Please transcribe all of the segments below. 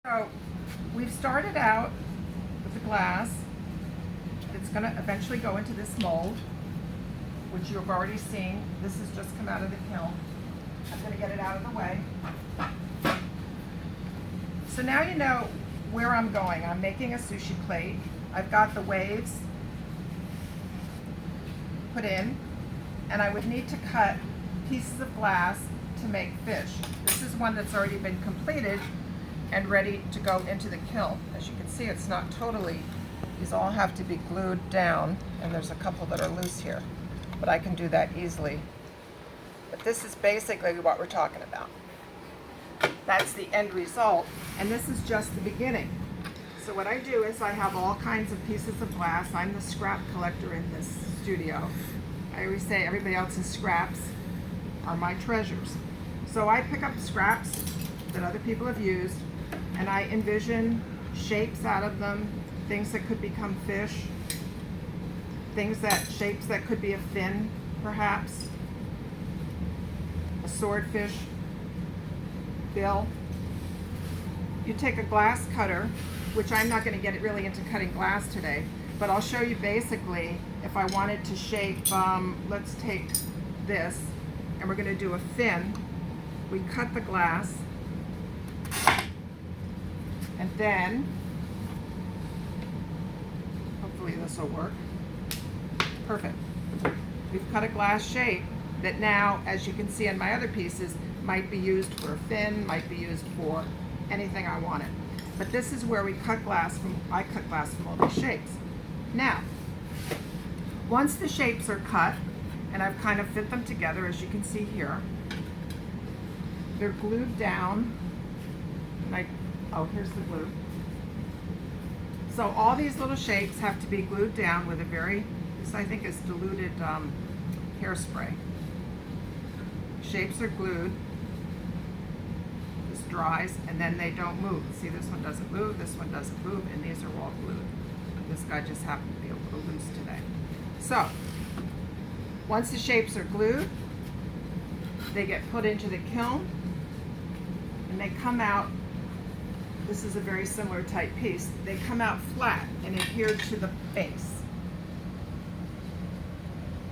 So we've started out with the glass. It's going to eventually go into this mold, which you've already seen. This has just come out of the kiln. I'm going to get it out of the way. So now you know where I'm going. I'm making a sushi plate. I've got the waves put in, and I would need to cut pieces of glass to make fish. This is one that's already been completed and ready to go into the kiln. As you can see, it's not totally, these all have to be glued down, and there's a couple that are loose here, but I can do that easily. But this is basically what we're talking about. That's the end result, and this is just the beginning. So what I do is I have all kinds of pieces of glass. I'm the scrap collector in this studio. I always say everybody else's scraps are my treasures. So I pick up scraps that other people have used, and I envision shapes out of them, things that could become fish, shapes that could be a fin, perhaps, a swordfish bill. You take a glass cutter, which I'm not going to get it really into cutting glass today, but I'll show you basically if I wanted to shape, let's take this, and we're going to do a fin. We cut the glass, and then, hopefully this will work. Perfect. We've cut a glass shape that now, as you can see on my other pieces, might be used for a fin, might be used for anything I wanted. But this is where we cut glass from, I cut glass from all these shapes. Now, once the shapes are cut, and I've kind of fit them together, as you can see here, they're glued down. Oh, here's the glue. So all these little shapes have to be glued down with a this I think is diluted hairspray. Shapes are glued. This dries, and then they don't move. See, this one doesn't move, this one doesn't move, and these are all glued. This guy just happened to be a little loose today. So, once the shapes are glued, they get put into the kiln, and they come out. This is a very similar type piece. They come out flat and adhere to the base.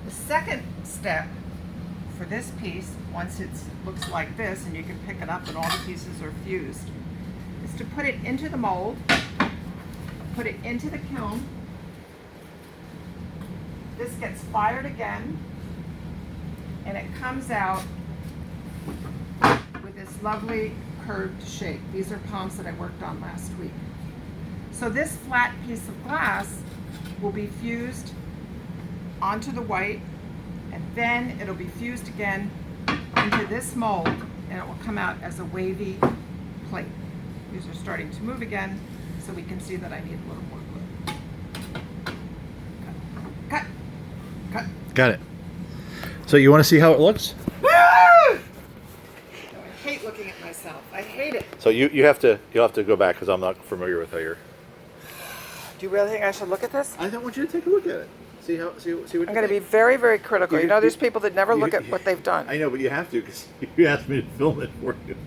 The second step for this piece, once it looks like this, and you can pick it up and all the pieces are fused, is to put it into the mold, put it into the kiln. This gets fired again, and it comes out with this lovely curved shape. These are palms that I worked on last week. So this flat piece of glass will be fused onto the white, and then it'll be fused again into this mold, and it will come out as a wavy plate. These are starting to move again, so we can see that I need a little more glue. Cut. Cut. Got it. So you want to see how it looks? I hate looking at myself. I hate it. So you'll have to go back because I'm not familiar with how you're. Do you really think I should look at this? I don't want you to take a look at it. See what I'm going to be very, very critical. You know, there's people that never look at what they've done. I know, but you have to because you asked me to film it for you.